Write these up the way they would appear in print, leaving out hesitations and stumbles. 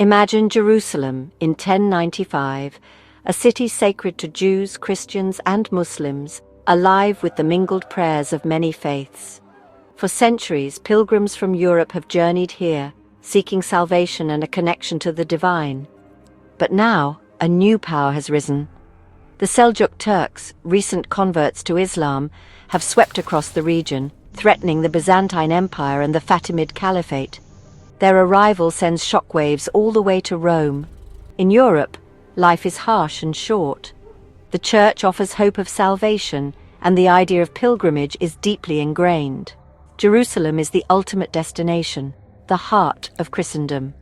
Imagine Jerusalem in 1095, a city sacred to Jews, Christians, and Muslims, alive with the mingled prayers of many faiths. For centuries, pilgrims from Europe have journeyed here, seeking salvation and a connection to the divine. But now, a new power has risen. The Seljuk Turks, recent converts to Islam, have swept across the region, threatening the Byzantine Empire and the Fatimid Caliphate. Their arrival sends shockwaves all the way to Rome. In Europe, life is harsh and short. The Church offers hope of salvation, and the idea of pilgrimage is deeply ingrained. Jerusalem is the ultimate destination, the heart of Christendom.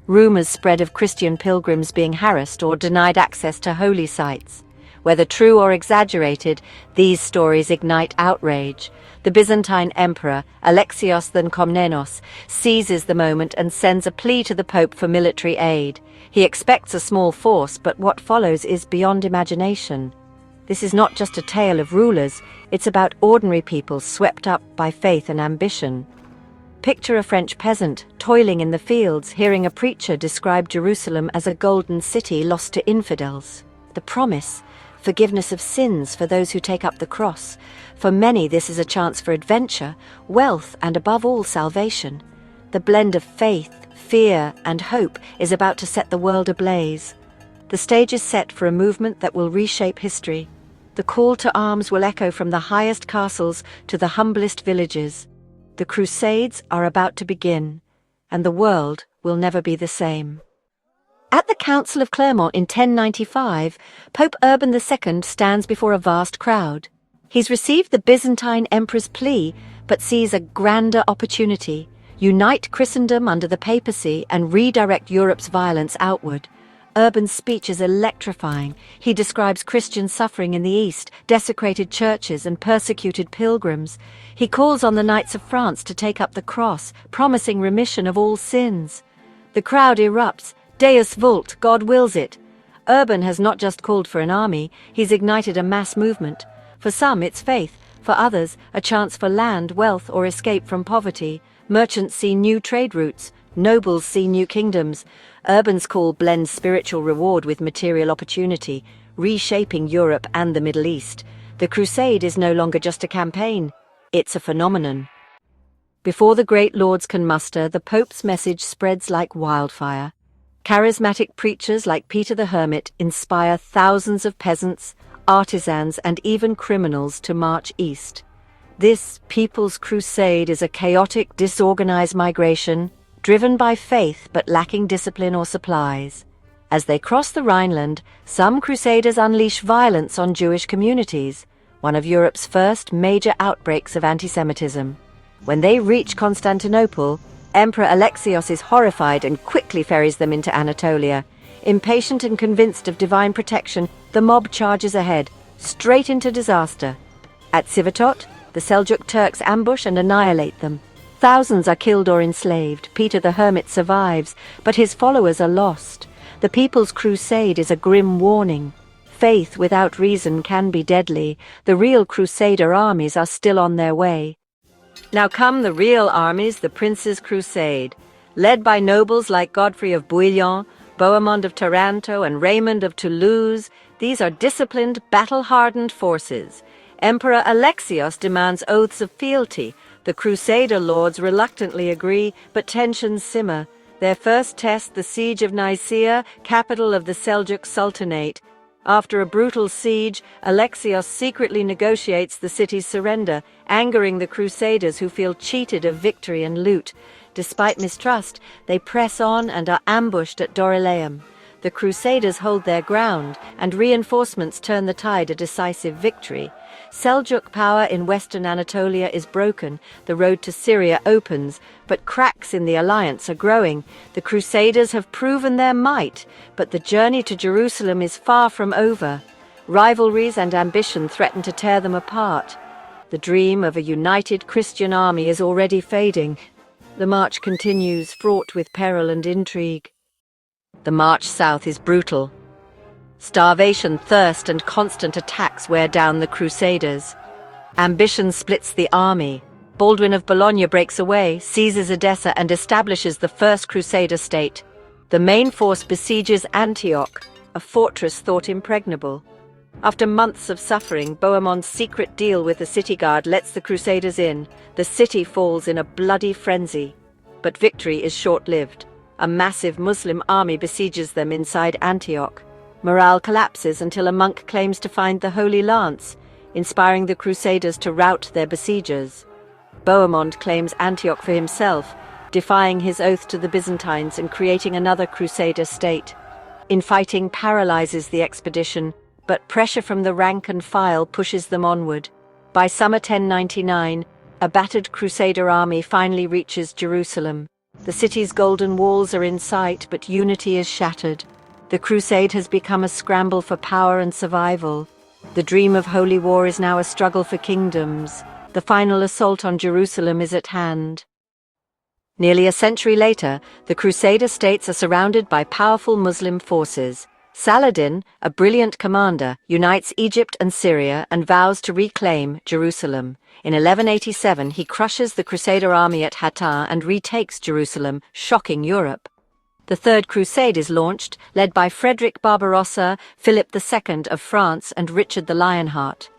Rumors spread of Christian pilgrims being harassed or denied access to holy sites. Whether true or exaggerated, these stories ignite outrage. The Byzantine Emperor, Alexios the Komnenos, seizes the moment and sends a plea to the Pope for military aid. He expects a small force, but what follows is beyond imagination. This is not just a tale of rulers, it's about ordinary people swept up by faith and ambition. Picture a French peasant, toiling in the fields, hearing a preacher describe Jerusalem as a golden city lost to infidels. The promise: forgiveness of sins for those who take up the cross. For many, this is a chance for adventure, wealth, and above all, salvation. The blend of faith, fear, and hope is about to set the world ablaze. The stage is set for a movement that will reshape history. The call to arms will echo from the highest castles to the humblest villages. The Crusades are about to begin, and the world will never be the same. At the Council of Clermont in 1095, Pope Urban II stands before a vast crowd. He's received the Byzantine Emperor's plea, but sees a grander opportunity: unite Christendom under the papacy and redirect Europe's violence outward. Urban's speech is electrifying. He describes Christian suffering in the East, desecrated churches and persecuted pilgrims. He calls on the Knights of France to take up the cross, promising remission of all sins. The crowd erupts. Deus vult, God wills it. Urban has not just called for an army, he's ignited a mass movement. For some, it's faith. For others, a chance for land, wealth, or escape from poverty. Merchants see new trade routes. Nobles see new kingdoms. Urban's call blends spiritual reward with material opportunity, reshaping Europe and the Middle East. The crusade is no longer just a campaign, it's a phenomenon. Before the great lords can muster, the Pope's message spreads like wildfire. Charismatic preachers like Peter the Hermit inspire thousands of peasants, artisans, and even criminals to march east. This People's Crusade is a chaotic, disorganized migration, driven by faith but lacking discipline or supplies. As they cross the Rhineland, some crusaders unleash violence on Jewish communities, one of Europe's first major outbreaks of anti-Semitism. When they reach Constantinople, Emperor Alexios is horrified and quickly ferries them into Anatolia. Impatient and convinced of divine protection, the mob charges ahead, straight into disaster. At Sivatot, the Seljuk Turks ambush and annihilate them. Thousands are killed or enslaved. Peter the Hermit survives, but his followers are lost. The People's Crusade is a grim warning. Faith without reason can be deadly. The real Crusader armies are still on their way. Now come the real armies, the Prince's Crusade. Led by nobles like Godfrey of Bouillon, Bohemond of Taranto, and Raymond of Toulouse, these are disciplined, battle-hardened forces. Emperor Alexios demands oaths of fealty. The Crusader lords reluctantly agree, but tensions simmer. Their first test, the Siege of Nicaea, capital of the Seljuk Sultanate. After a brutal siege, Alexios secretly negotiates the city's surrender, angering the Crusaders who feel cheated of victory and loot. Despite mistrust, they press on and are ambushed at Dorylaeum. The Crusaders hold their ground, and reinforcements turn the tide a decisive victory. Seljuk power in western Anatolia is broken, the road to Syria opens, but cracks in the alliance are growing. The Crusaders have proven their might, but the journey to Jerusalem is far from over. Rivalries and ambition threaten to tear them apart. The dream of a united Christian army is already fading. The march continues, fraught with peril and intrigue. The march south is brutal. Starvation, thirst, and constant attacks wear down the Crusaders. Ambition splits the army. Baldwin of Bologna breaks away, seizes Edessa, and establishes the First Crusader state. The main force besieges Antioch, a fortress thought impregnable. After months of suffering, Bohemoнд's secret deal with the city guard lets the Crusaders in. The city falls in a bloody frenzy. But victory is short-lived. A massive Muslim army besieges them inside Antioch. Morale collapses until a monk claims to find the Holy Lance, inspiring the Crusaders to rout their besiegers. Bohemond claims Antioch for himself, defying his oath to the Byzantines and creating another Crusader state. Infighting paralyzes the expedition, but pressure from the rank and file pushes them onward. By summer 1099, a battered Crusader army finally reaches Jerusalem. The city's golden walls are in sight, but unity is shattered. The crusade has become a scramble for power and survival. The dream of holy war is now a struggle for kingdoms. The final assault on Jerusalem is at hand. Nearly a century later, the Crusader states are surrounded by powerful Muslim forces. Saladin, a brilliant commander, unites Egypt and Syria and vows to reclaim Jerusalem. In 1187, he crushes the Crusader army at Hattar and retakes Jerusalem, shocking Europe. The Third Crusade is launched, led by Frederick Barbarossa, Philip II of France, and Richard the Lionheart.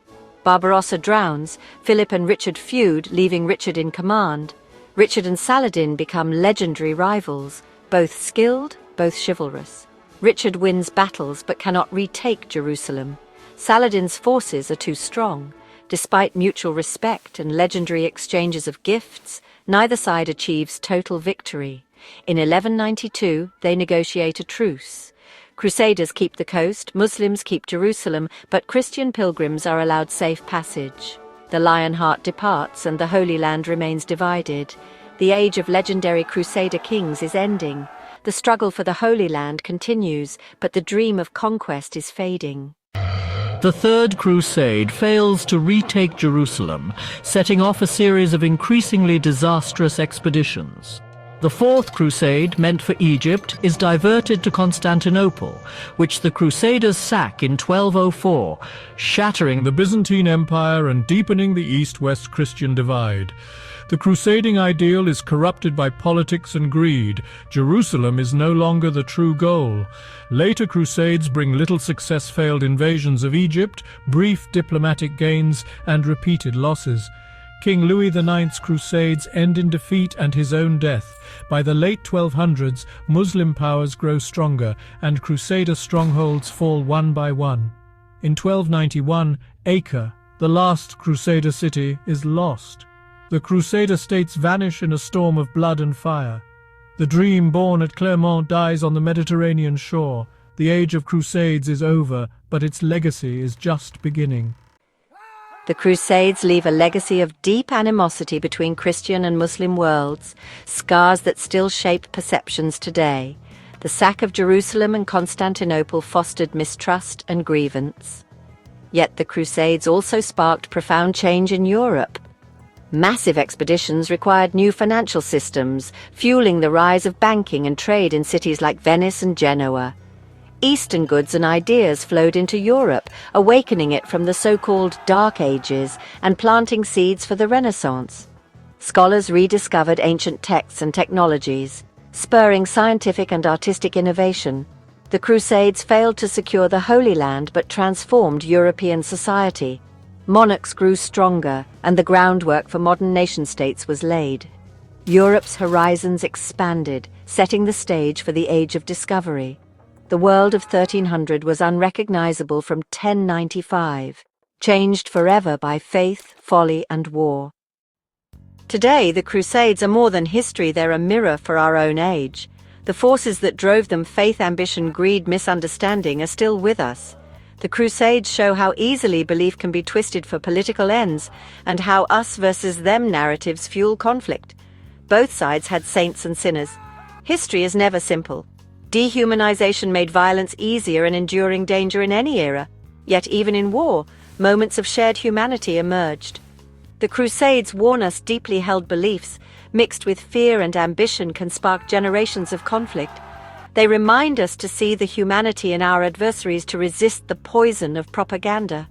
Barbarossa drowns, Philip and Richard feud, leaving Richard in command. Richard and Saladin become legendary rivals, both skilled, both chivalrous. Richard wins battles but cannot retake Jerusalem. Saladin's forces are too strong. Despite mutual respect and legendary exchanges of gifts, neither side achieves total victory. In 1192, they negotiate a truce. Crusaders keep the coast, Muslims keep Jerusalem, but Christian pilgrims are allowed safe passage. The Lionheart departs and the Holy Land remains divided. The age of legendary Crusader kings is ending. The struggle for the Holy Land continues, but the dream of conquest is fading. The Third Crusade fails to retake Jerusalem, setting off a series of increasingly disastrous expeditions. The Fourth Crusade, meant for Egypt, is diverted to Constantinople, which the Crusaders sack in 1204, shattering the Byzantine Empire and deepening the East-West Christian divide. The crusading ideal is corrupted by politics and greed. Jerusalem is no longer the true goal. Later crusades bring little success, failed invasions of Egypt, brief diplomatic gains, and repeated losses. King Louis IX's crusades end in defeat and his own death. By the late 1200s, Muslim powers grow stronger, and Crusader strongholds fall one by one. In 1291, Acre, the last Crusader city, is lost. The Crusader states vanish in a storm of blood and fire. The dream born at Clermont dies on the Mediterranean shore. The age of Crusades is over, but its legacy is just beginning. The Crusades leave a legacy of deep animosity between Christian and Muslim worlds, scars that still shape perceptions today. The sack of Jerusalem and Constantinople fostered mistrust and grievance. Yet the Crusades also sparked profound change in Europe. Massive expeditions required new financial systems, fueling the rise of banking and trade in cities like Venice and Genoa. Eastern goods and ideas flowed into Europe, awakening it from the so-called Dark Ages and planting seeds for the Renaissance. Scholars rediscovered ancient texts and technologies, spurring scientific and artistic innovation. The Crusades failed to secure the Holy Land but transformed European society. Monarchs grew stronger, and the groundwork for modern nation-states was laid. Europe's horizons expanded, setting the stage for the Age of Discovery. The world of 1300 was unrecognizable from 1095, changed forever by faith, folly, and war. Today, the Crusades are more than history, they're a mirror for our own age. The forces that drove them, faith, ambition, greed, misunderstanding, are still with us. The Crusades show how easily belief can be twisted for political ends, and how us versus them narratives fuel conflict. Both sides had saints and sinners. History is never simple. Dehumanization made violence easier and enduring danger in any era. Yet even in war, moments of shared humanity emerged. The Crusades warn us deeply held beliefs, mixed with fear and ambition, can spark generations of conflict. They remind us to see the humanity in our adversaries, to resist the poison of propaganda.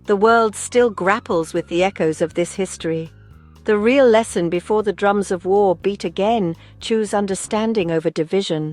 The world still grapples with the echoes of this history. The real lesson before the drums of war beat again: choose understanding over division.